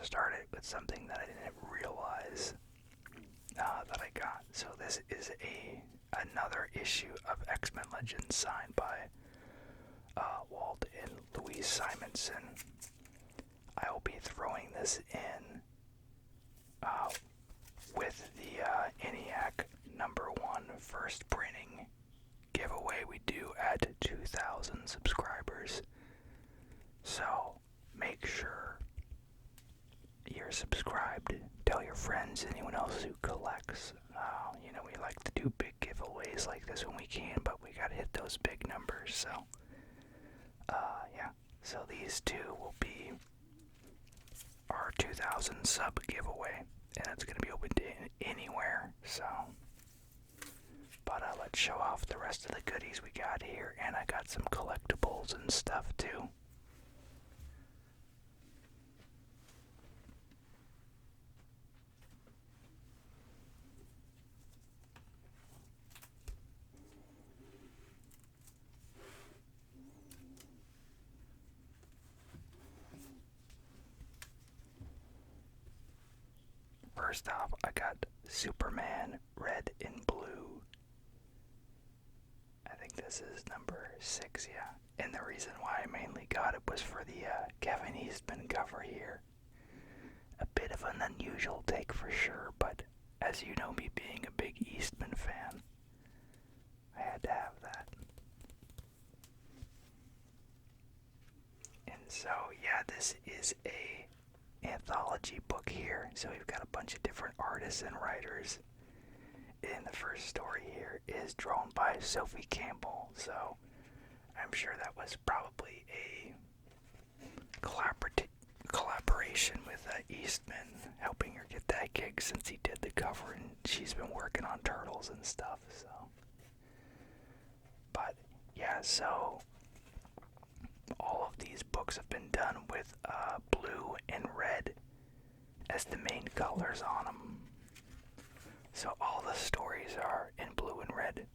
started with something that I didn't realize that I got. So this is another issue of X-Men Legends signed by Walt and Louise Simonson. I will be throwing this in with the ENIAC #1 first printing giveaway we do at 2,000 subscribers. So make sure you're subscribed. Tell your friends, anyone else who collects. We like to do big giveaways like this when we can, but we gotta hit those big numbers. So, yeah. So these two will be our 2,000 sub giveaway, and it's gonna be open to anywhere. So, but let's show off the rest of the goodies we got here, and I got some collectibles and stuff too. First off, I got Superman Red and Blue. I think this is number 6, yeah. And the reason why I mainly got it was for the Kevin Eastman cover here. A bit of an unusual take for sure, but as you know, me being a big Eastman fan, I had to have that. And so, yeah, this is a anthology book here. So we've got a bunch of different artists and writers. And the first story here is drawn by Sophie Campbell. So I'm sure that was probably a collaboration with Eastman, helping her get that gig since he did the cover, and she's been working on Turtles and stuff. So, but yeah, so all of these books have been done with blue and red as the main colors on them. So all the stories are in blue and red.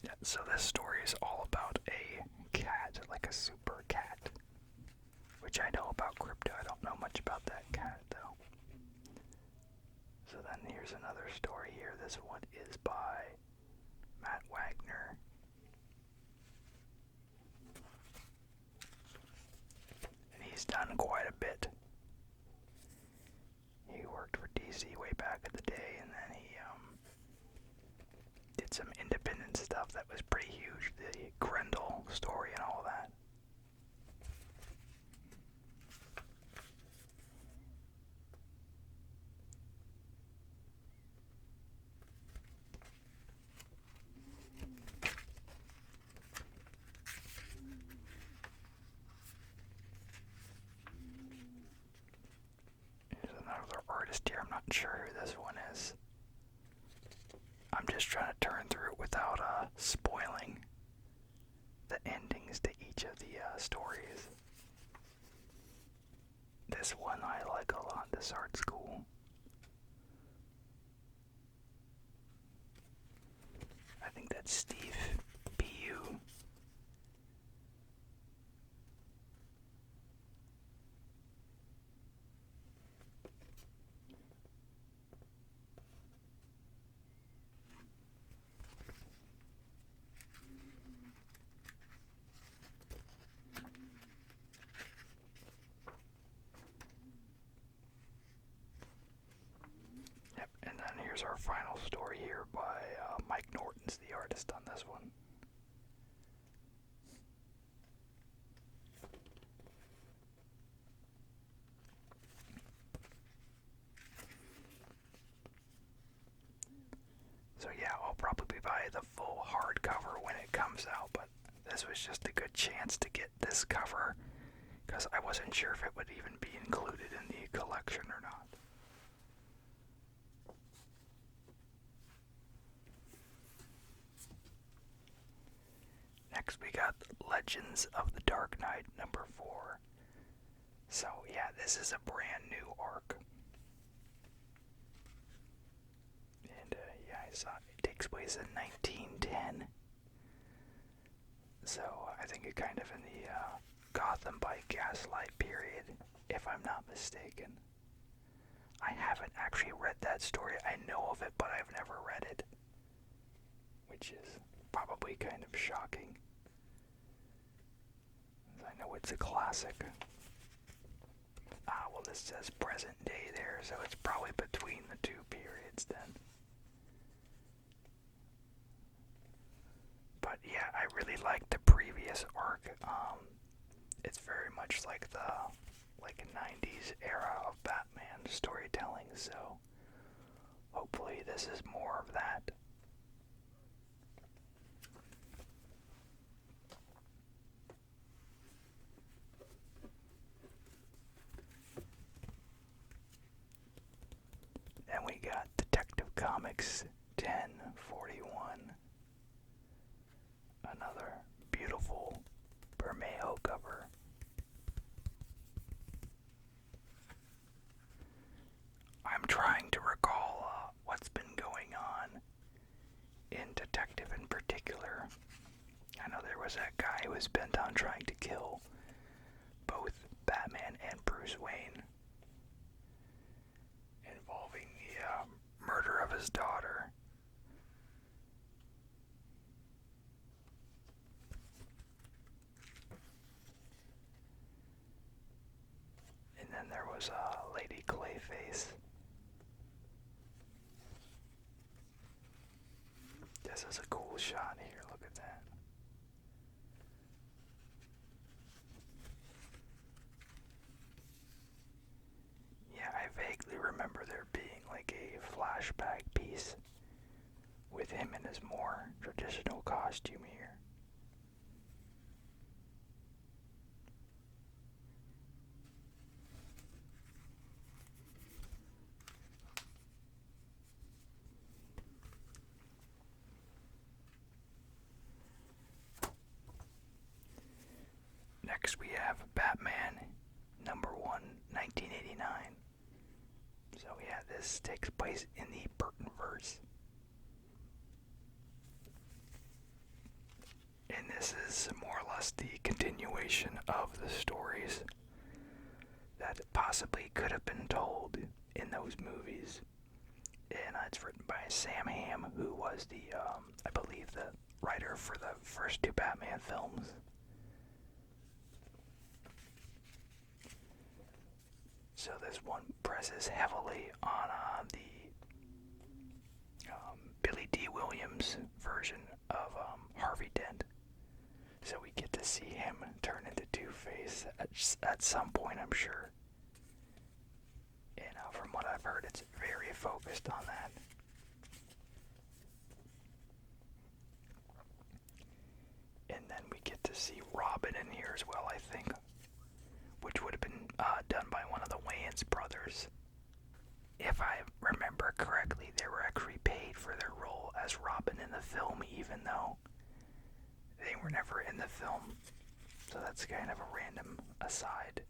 Yeah, so this story is all about a cat, like a super cat, which I know about Crypto. I don't know much about that cat though. So then here's another story here. This one is by Matt Wagner. And he's done quite a bit. He worked for DC way back in the day, and then he did some independent stuff that was pretty huge. The Grendel story and all that. There's another artist here. I'm not sure who this one is. I'm just trying to turn through it without spoiling the endings to each of the stories. This one I like a lot, this art school. I think that's Steve B.U. Yep, and then here's our final story here by Mike Norton's the artist on this one. So yeah, I'll probably buy the full hardcover when it comes out, but this was just a good chance to get this cover because I wasn't sure if it would even be included in the collection or not. Next we got Legends of the Dark Knight #4. So yeah, this is a brand new arc. And yeah, I saw it takes place in 1910. So I think it kind of in the Gotham by Gaslight period, if I'm not mistaken. I haven't actually read that story. I know of it, but I've never read it, which is probably kind of shocking. I know it's a classic. Well, this says present day there, so it's probably between the two periods then. But yeah, I really like the previous arc. It's very much like the 90s era of Batman storytelling, so hopefully this is more of that. Then we got Detective Comics 1041. Another beautiful Bermejo cover. I'm trying to recall what's been going on in Detective in particular. I know there was that guy who was bent on trying to kill both Batman and Bruce Wayne, involving the murder of his daughter. And then there was Lady Clayface. This is a cool shot here, look at that. Yeah, I vaguely remember there being like a flashback piece with him in his more traditional costume here. Next we have Batman #1, 1989. So yeah, this takes place in the Burtonverse. And this is more or less the continuation of the stories that possibly could have been told in those movies. And it's written by Sam Hamm, who was the, I believe, the writer for the first two Batman films. So this one presses heavily on the Billy D. Williams version of Harvey Dent. So we get to see him turn into Two-Face at some point, I'm sure. And from what I've heard, it's very focused on that. And then we get to see Robin in here as well, I think, which would have been done by one of the Wayans brothers. If I remember correctly, they were actually paid for their role as Robin in the film, even though they were never in the film. So that's kind of a random aside.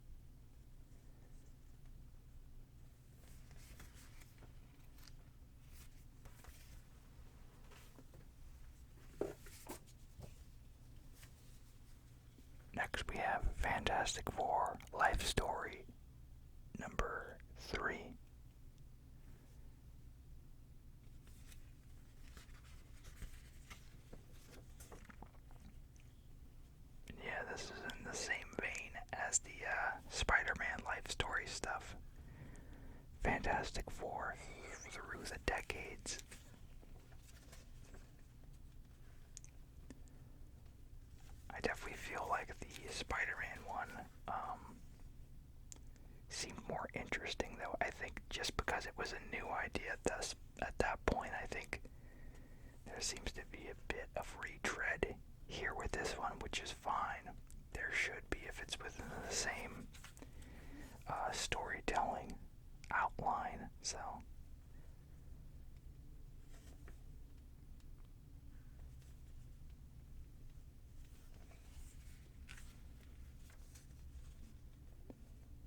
Next we have Fantastic Four Life Story #3. Yeah, this is in the same vein as the Spider-Man Life Story stuff. Fantastic Four through the decades. I definitely feel like the Spider-Man one seemed more interesting, though. I think just because it was a new idea at that point, I think there seems to be a bit of retread here with this one, which is fine. There should be if it's within the same storytelling outline, so.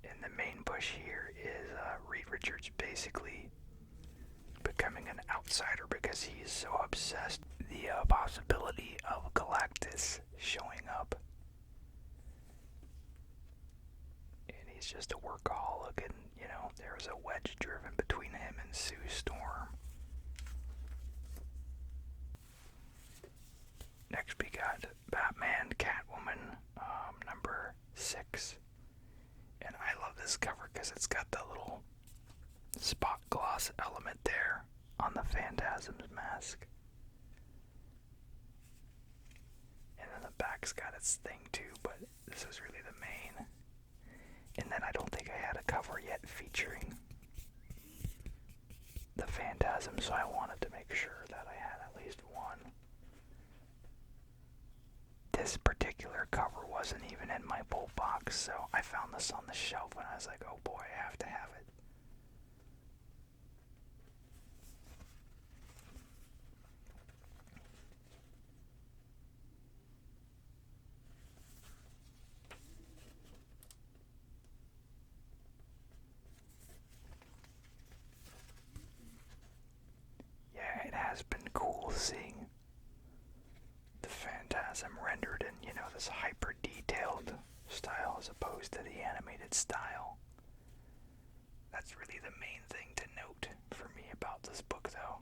And the main push here is Reed Richards basically becoming an outsider because he is so obsessed the possibility of Galactus showing up. And he's just a workaholic, and, there's a wedge driven between him and Sue Storm. Next we got Batman, Catwoman, number 6. And I love this cover because it's got the little spot gloss element there on the Phantasm's mask. And then the back's got its thing too, but this is really the main. And then I don't think I had a cover yet featuring the Phantasm, so I wanted to make sure that I had at least one. This particular cover wasn't even in my pull box, so I found this on the shelf and I was like, oh boy, I have to have it. Yeah, it has been cool seeing the Phantasm rendered in, this hyper-detailed style as opposed to the animated style. That's really the main thing to note for me about this book, though.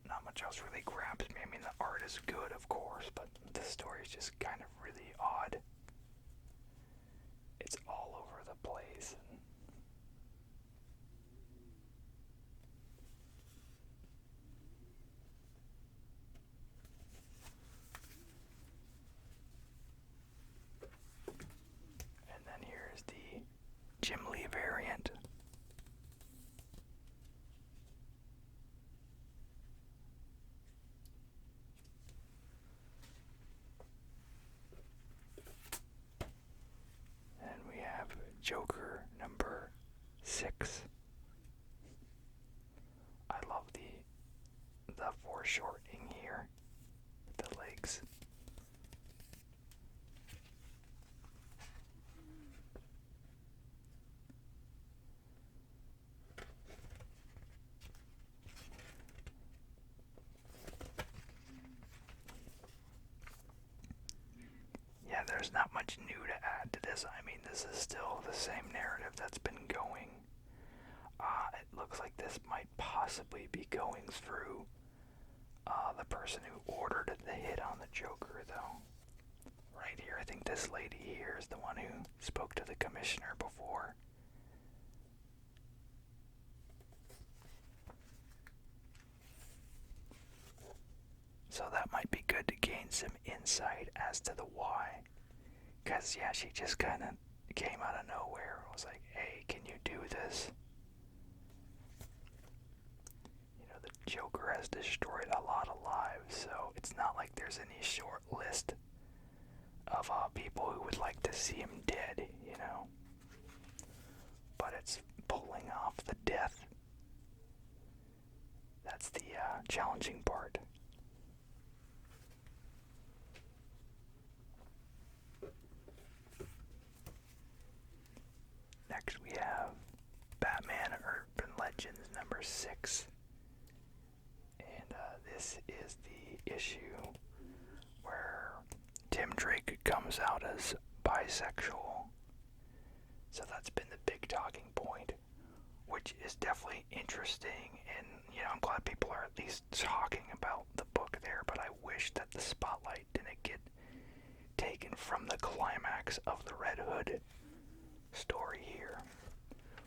Not much else really grabs me. I mean, the art is good, of course, but the story is just kind of really odd. It's all over the place. And then here's the Jim Lee variant. And we have Joker number 6. I love the foreshortening here, the legs. Yeah, there's not much new to add to this. I mean, this is still the same narrative that's been going. It looks like this might possibly be going through the person who ordered the hit on the Joker, though. Right here, I think this lady here is the one who spoke to the commissioner before. So that might be good to gain some insight as to the why. Because, yeah, she just kind of came out of nowhere and was like, hey, can you do this? The Joker has destroyed a lot of lives, so it's not like there's any short list of people who would like to see him dead, But it's pulling off the death. That's the challenging part. Next we have Batman Urban Legends number 6. And this is the issue where Tim Drake comes out as bisexual. So that's been the big talking point, which is definitely interesting. And, I'm glad people are at least talking about the book there, but I wish that the spotlight didn't get taken from the climax of the Red Hood story here,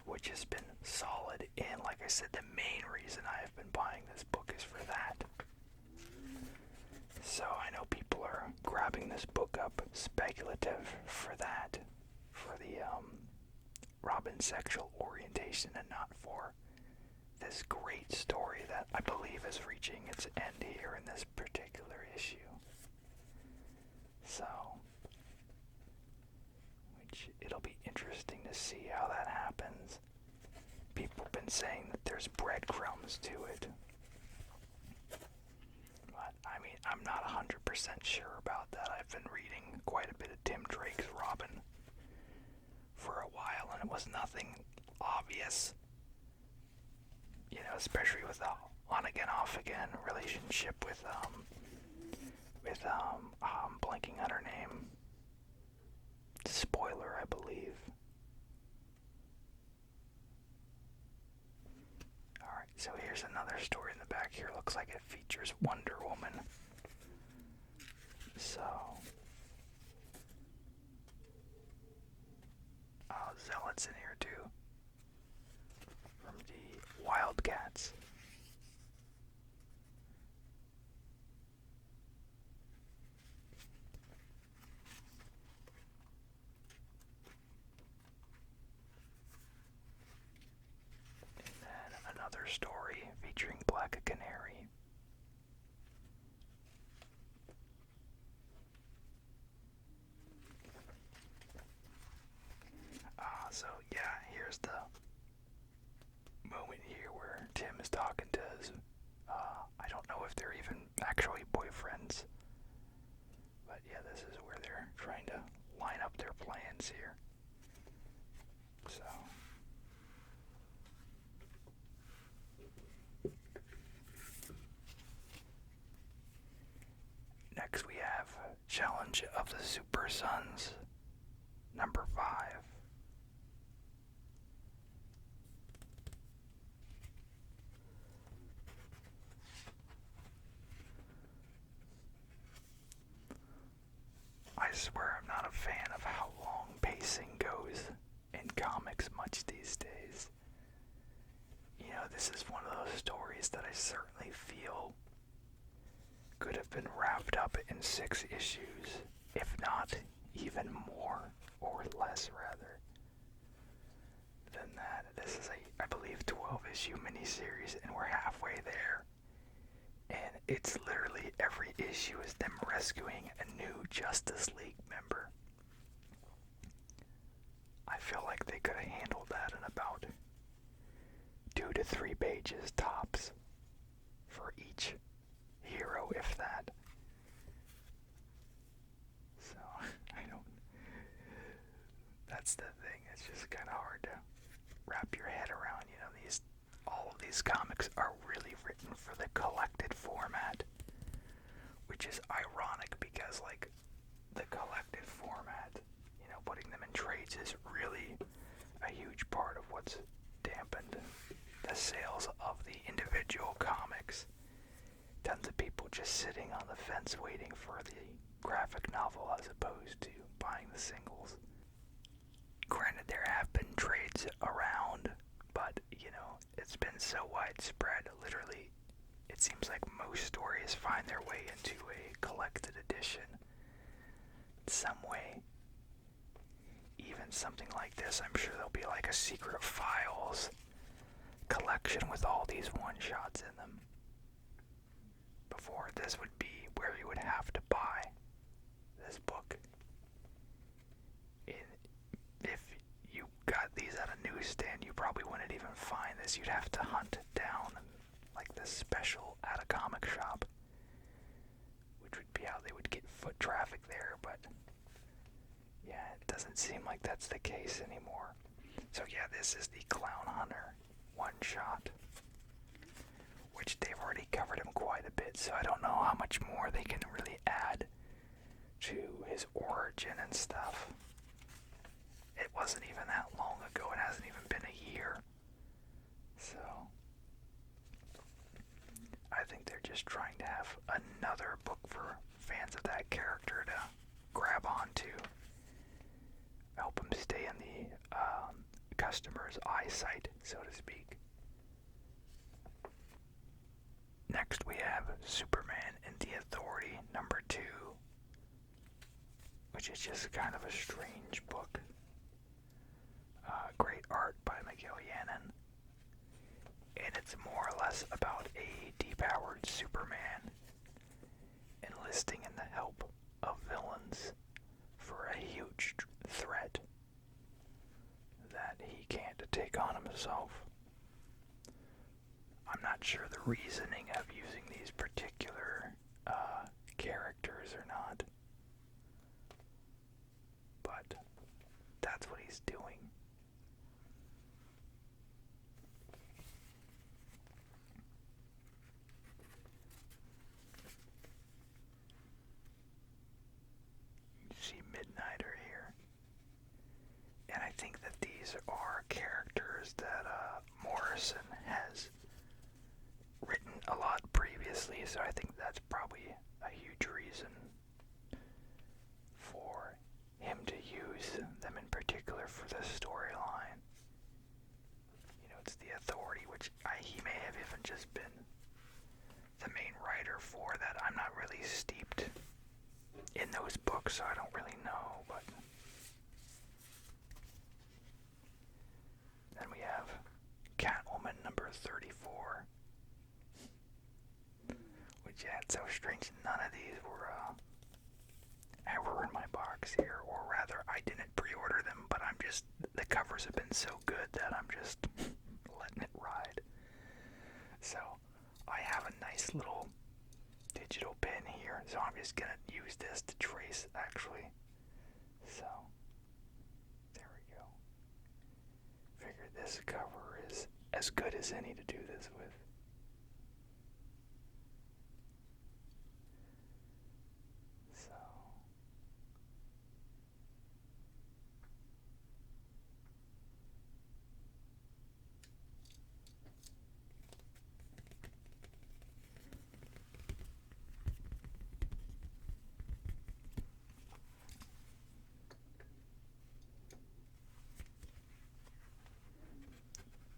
which has been solid. And like I said, the main reason I have been buying this book is for that. So I know people are grabbing this book up speculative for that, for the Robin's sexual orientation, and not for this great story that I believe is reaching its end here in this particular issue. So, which it'll be interesting to see how that happens. People have been saying that there's breadcrumbs to it. But, I mean, I'm not 100% sure about that. I've been reading quite a bit of Tim Drake's Robin for a while, and it was nothing obvious. Especially with on again, off again relationship with I'm blanking on her name. Spoiler, I believe. Alright, so here's another story in the back here. Looks like it features Wonder Woman. So, Zealot's in here too. From the Wildcats. And then another story featuring Black Canary. So yeah, here's the moment here where Tim is talking to his, I don't know if they're even actually boyfriends, but yeah, this is where they're trying to line up their plans here. So, next we have Challenge of the Super Sons, number 5. I swear I'm not a fan of how long pacing goes in comics much these days. You know, this is one of those stories that I certainly feel could have been wrapped up in 6 issues, if not even more, or less rather, than that. This is a, I believe, 12-issue miniseries, and we're halfway there. And it's literally every issue is them rescuing a new Justice League member. I feel like they could have handled that in about 2 to 3 pages tops for each hero, if that. So, I don't... That's the thing, it's just kind of hard to wrap your head around, you know, all of these comics are really written for the collected format, which is ironic because, like, the collected format, you know, putting them in trades is really a huge part of what's dampened the sales of the individual comics. Tons of people just sitting on the fence waiting for the graphic novel as opposed to buying the singles. Granted, there have been trades around, but, you know, it's been so widespread, literally, it seems like most stories find their way into a collected edition some way. Even something like this, I'm sure there'll be like a Secret Files collection with all these one-shots in them. Before, this would be where you would have to buy this book. If you got these at a newsstand, you probably wouldn't even find this. You'd have to hunt down like this special at a comic shop, which would be how they would get foot traffic there, but yeah, it doesn't seem like that's the case anymore. So yeah, this is the Clown Hunter one-shot, which they've already covered him quite a bit, so I don't know how much more they can really add to his origin and stuff. It wasn't even that long ago, it hasn't even been a year. So, I think they're just trying to have another book for fans of that character to grab onto. Help him stay in the customer's eyesight, so to speak. Next we have Superman and the Authority, number 2, which is just kind of a strange book. Great art by Miguel Yannon. And it's more or less about a depowered Superman enlisting in the help of villains for a huge threat that he can't take on himself. I'm not sure the reasoning of using these particular characters or not, but that's what he's doing. these are characters that Morrison has written a lot previously, so I think that's probably a huge reason for him to use them in particular for the storyline. You know, it's the Authority, which he may have even just been the main writer for that. I'm not really steeped in those books, so I don't really know, but then we have Catwoman number 34, which, yeah, it's so strange. None of these were ever in my box here, or rather, I didn't pre-order them, but the covers have been so good that I'm just letting it ride. So, I have a nice little digital pen here, so I'm just gonna use this to trace, actually. So, there we go. Figure this cover is as good as any to do this with. So,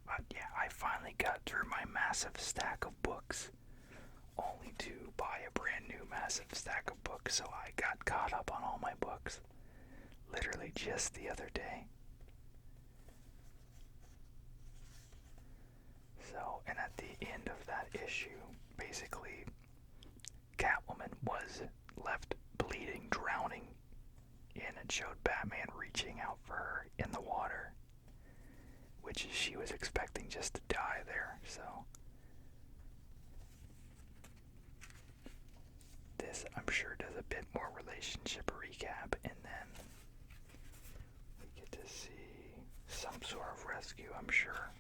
but yeah, I finally got through my massive stack of books, only to buy a brand new massive stack of books, so I got caught up on all my books literally just the other day. So, and at the end of that issue, basically, Catwoman was left bleeding, drowning, and it showed Batman reaching out for her in the water, which she was expecting just to die there, so this, I'm sure, does a bit more relationship recap, and then we get to see some sort of rescue, I'm sure.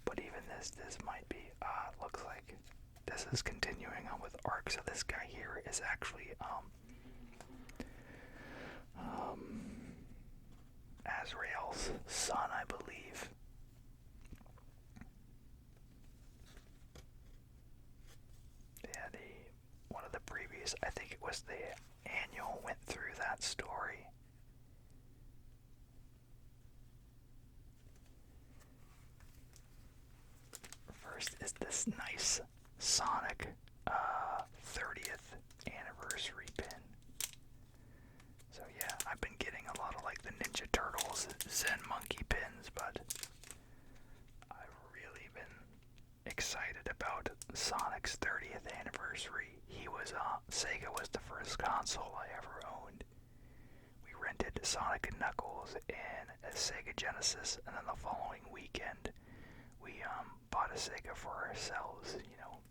But even this might be, looks like this is continuing on with Arc, so this guy here is actually, Azrael's son, I believe. Yeah, one of the previous, I think it was the annual, went through that story. First is this nice Sonic 30th anniversary pin. So yeah, I've been getting a lot of like the Ninja Turtles, Zen Monkey pins, but I've really been excited about Sonic's 30th anniversary. Sega was the first console I ever owned. We rented Sonic and Knuckles and a Sega Genesis, and then the following weekend we bought a Sega for ourselves,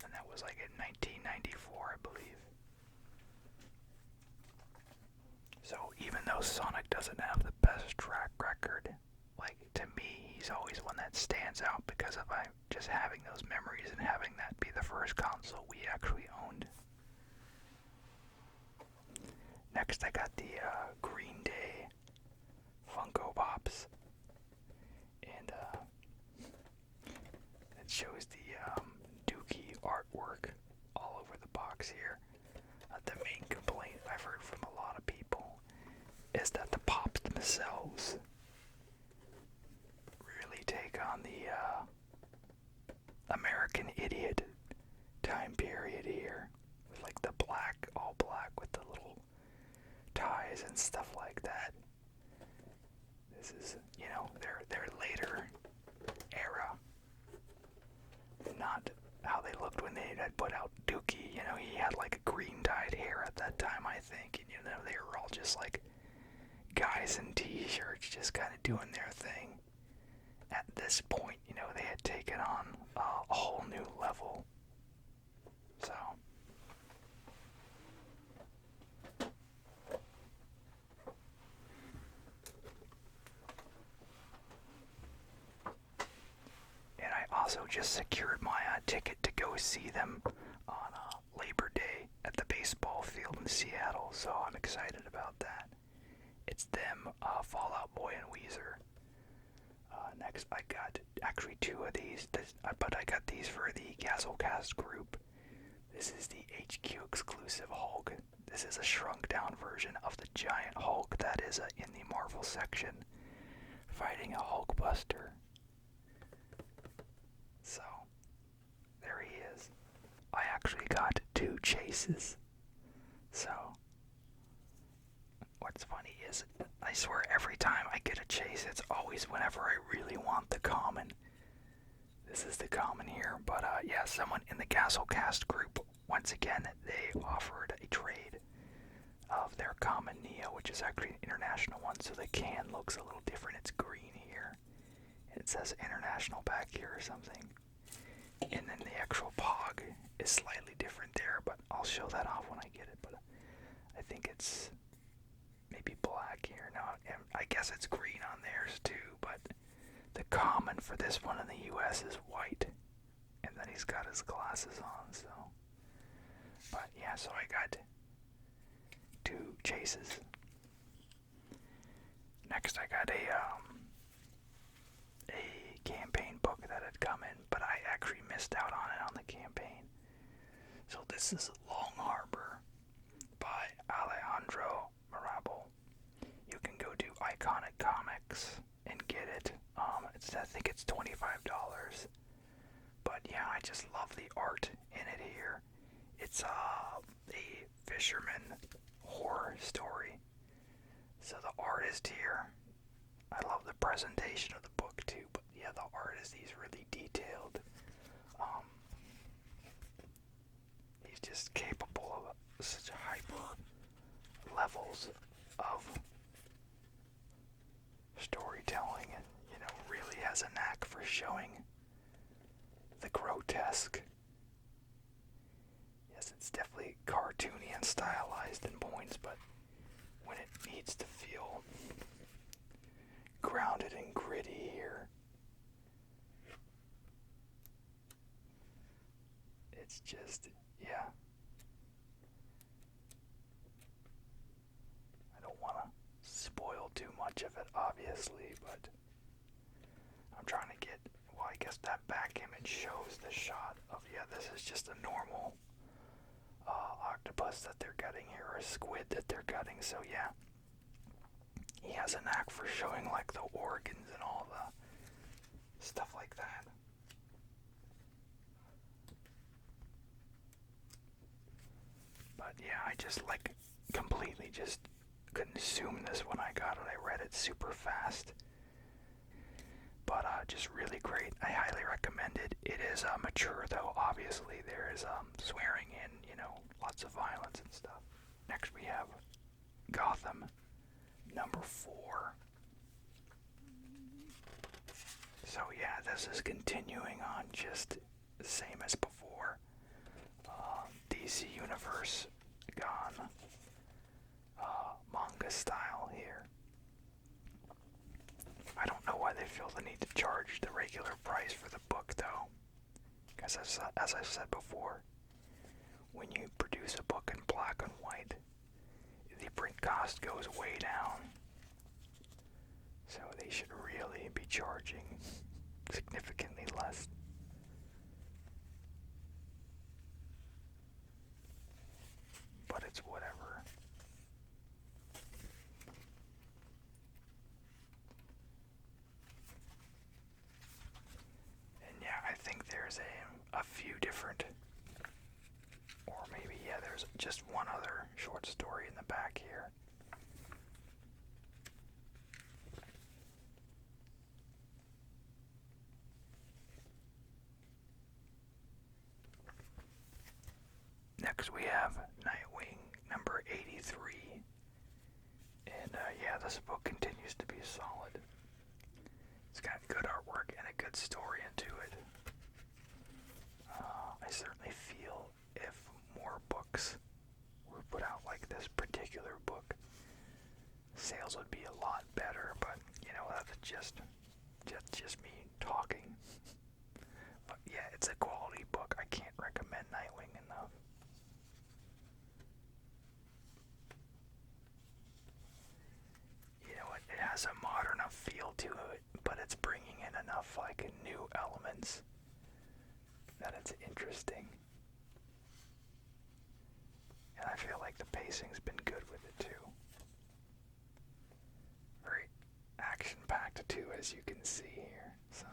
and that was like in 1994, I believe. So even though Sonic doesn't have the best track record, like, to me, he's always one that stands out because of just having those memories and having that be the first console we actually owned. Next, I got the Green Day Funko Pops, and it shows the Dookie artwork all over the box here. The main complaint I've heard from a lot of people is that the pops themselves really take on the American Idiot time period here, with like the black, all black with the little ties and stuff like that. This is, their later era, not how they looked when they had put out Dookie. He had like a green dyed hair at that time, I think, and they were all just like guys in t-shirts just kind of doing their thing. At this point, they had taken on a whole new level. So, and I also just secured my ticket to go see them on Labor Day at the baseball field in Seattle, so I'm excited about that. It's them, Fall Out Boy and Weezer. Next, I got actually two of these, but I got these for the Castlecast group. This is the HQ exclusive Hulk. This is a shrunk down version of the giant Hulk that is in the Marvel section, fighting a Hulkbuster. So, there he is. I actually got two chases. So, what's funny is, I swear every time I get a chase, it's always whenever I really want the common. This is the common here, but yeah, someone in the Castlecast group, once again, they offered a trade of their common Neo, which is actually an international one, so the can looks a little different. It's green here. It says international back here or something. And then the actual Pog is slightly different there, but I'll show that off when I get it. But I think it's maybe black here. No, I guess it's green on theirs too, but the common for this one in the US is white. And then he's got his glasses on, so. But yeah, so I got two chases. Next I got a campaign book that had come in, but I actually missed out on it on the campaign. So this is Longhabor by Alejandro Marable. You can go to Iconic Comics and get it. I think it's $25. But yeah, I just love the art in it here. It's a fisherman horror story. So the artist here, I love the presentation of the book too, but yeah, the art is these really detailed. He's just capable of such hyper levels of storytelling, and really has a knack for showing the grotesque. Yes, it's definitely cartoony and stylized in points, but when it needs to feel grounded and gritty here, it's just, yeah. I don't want to spoil too much of it, obviously, but I'm trying to get, well, I guess that back image shows the shot of, yeah, this is just a normal octopus that they're gutting here, or a squid that they're gutting, so yeah. He has a knack for showing, like, the organs and all the stuff like that. But yeah, I just, like, completely just consumed this when I got it. I read it super fast. But just really great. I highly recommend it. It is mature, though. Obviously, there is swearing and, lots of violence and stuff. Next we have Gotham number 4. So yeah, this is continuing on just the same as before. DC Universe gone manga style here. I don't know why they feel the need to charge the regular price for the book, though. Because as I've said before, when you produce a book in black and white, the print cost goes way down. So they should really be charging significantly less. But it's whatever. And yeah, I think there's a few different, or maybe, yeah, there's just one other short story in the back here. Next we have Nightwing number 83. And yeah, this book continues to be solid. It's got good artwork and a good story into it. I certainly feel if more books were put out like this particular book, sales would be a lot better, but that's just me talking. But yeah, it's a quality book. I can't recommend Nightwing enough. It has a modern enough feel to it, but it's bringing in enough like new elements that it's interesting. And I feel like the pacing's been good with it too. Very action-packed too, as you can see here. So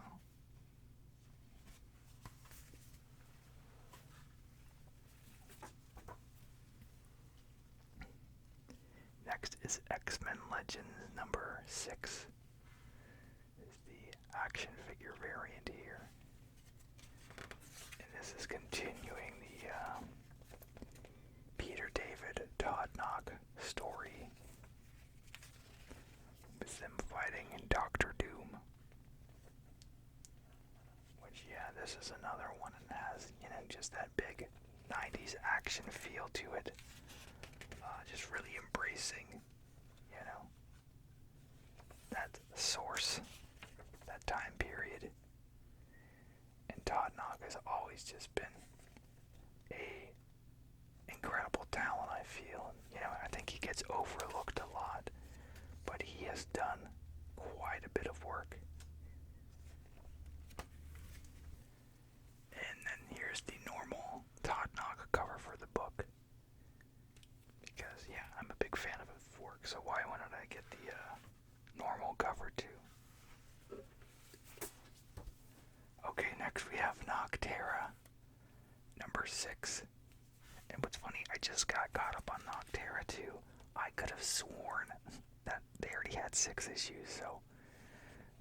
next is X-Men Legends number 6. This is the action figure variant here. And this is continuing the Peter David Todd Knock story with them fighting Doctor Doom. Which, yeah, this is another one and has, just that big 90s action feel to it. Just really embracing, that source, that time period. And Todd Knock has always just been a incredible talent, I feel. I think he gets overlooked a lot, but he has done quite a bit of work. And then here's the normal Todd Knock cover for the book. Because, yeah, I'm a big fan of his work, so why wouldn't I get the normal cover too? Okay, next we have Noctera, number 6. And what's funny, I just got caught up on Noctera too. I could have sworn that they already had 6 issues, so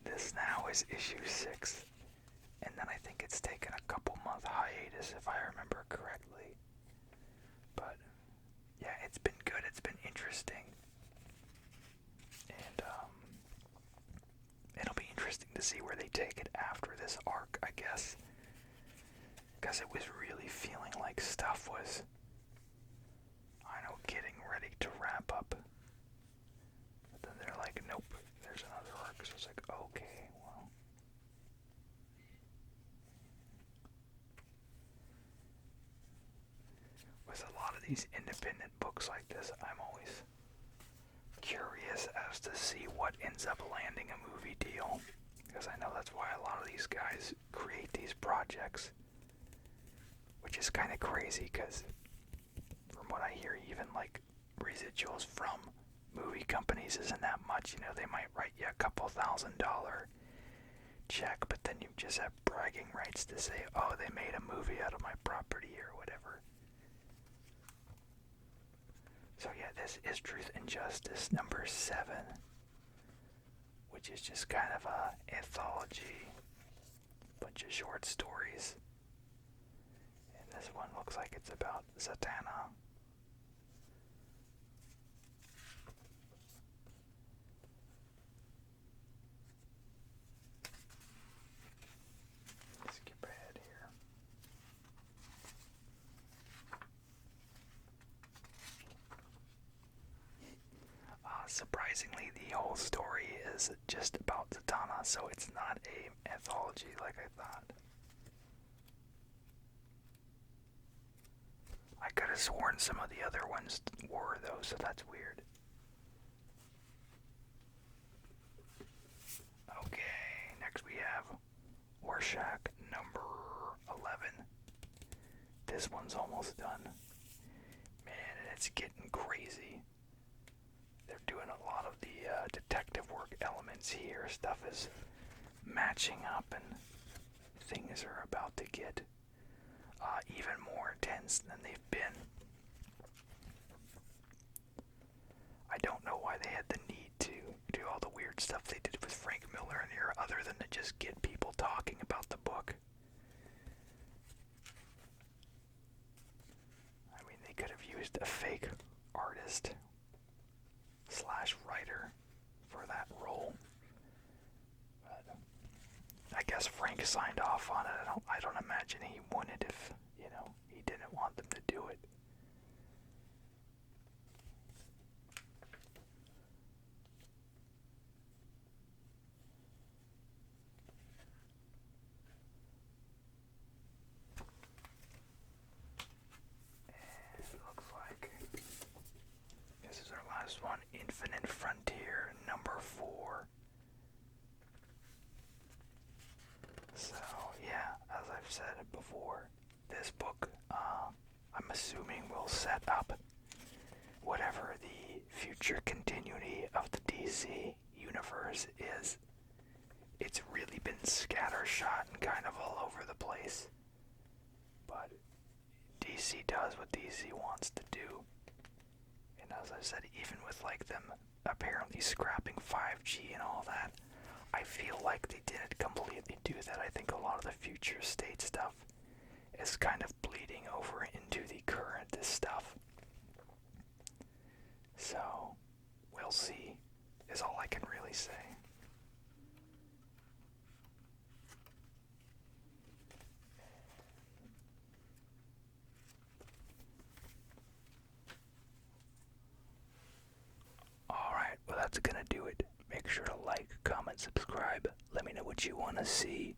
this now is issue 6. And then I think it's taken a couple month hiatus, if I remember correctly. But yeah, it's been good, it's been interesting. And it'll be interesting to see where they take it after this arc, I guess. Because it was really feeling like stuff was, getting ready to wrap up. But then they're like, nope, there's another arc. So it's like, okay, well. With a lot of these independent books like this, I'm always curious as to see what ends up landing a movie deal. Because I know that's why a lot of these guys create these projects. Which is kind of crazy, because from what I hear, even like residuals from movie companies isn't that much. They might write you a couple $1,000 check, but then you just have bragging rights to say, oh, they made a movie out of my property or whatever. So yeah, this is Truth and Justice number 7, which is just kind of a anthology, bunch of short stories. And this one looks like it's about Zatanna. Skip ahead here. Surprisingly, the whole story is just about Zatanna, so it's not an anthology like I thought. I could have sworn some of the other ones were, though, so that's weird. Okay, next we have Rorschach number 11. This one's almost done. Man, and it's getting crazy. They're doing a lot of the detective work elements here. Stuff is matching up and things are about to get even more intense than they've been. I don't know why they had the need to do all the weird stuff they did with Frank Miller in here, other than to just get people talking about the book. I mean, they could have used a fake artist / writer for that role. But I guess Frank signed off on it. I don't imagine he wouldn't if, he didn't want them to do it. And it looks like this is our last one, Infinite Frontier number 4. assuming we'll set up whatever the future continuity of the DC universe is. It's really been scattershot and kind of all over the place. But DC does what DC wants to do. And as I said, even with like them apparently scrapping 5G and all that, I feel like they didn't completely do that. I think a lot of the future state stuff is kind of bleeding over into the current stuff. So, we'll see, is all I can really say. Alright, well that's gonna do it. Make sure to like, comment, subscribe. Let me know what you want to see.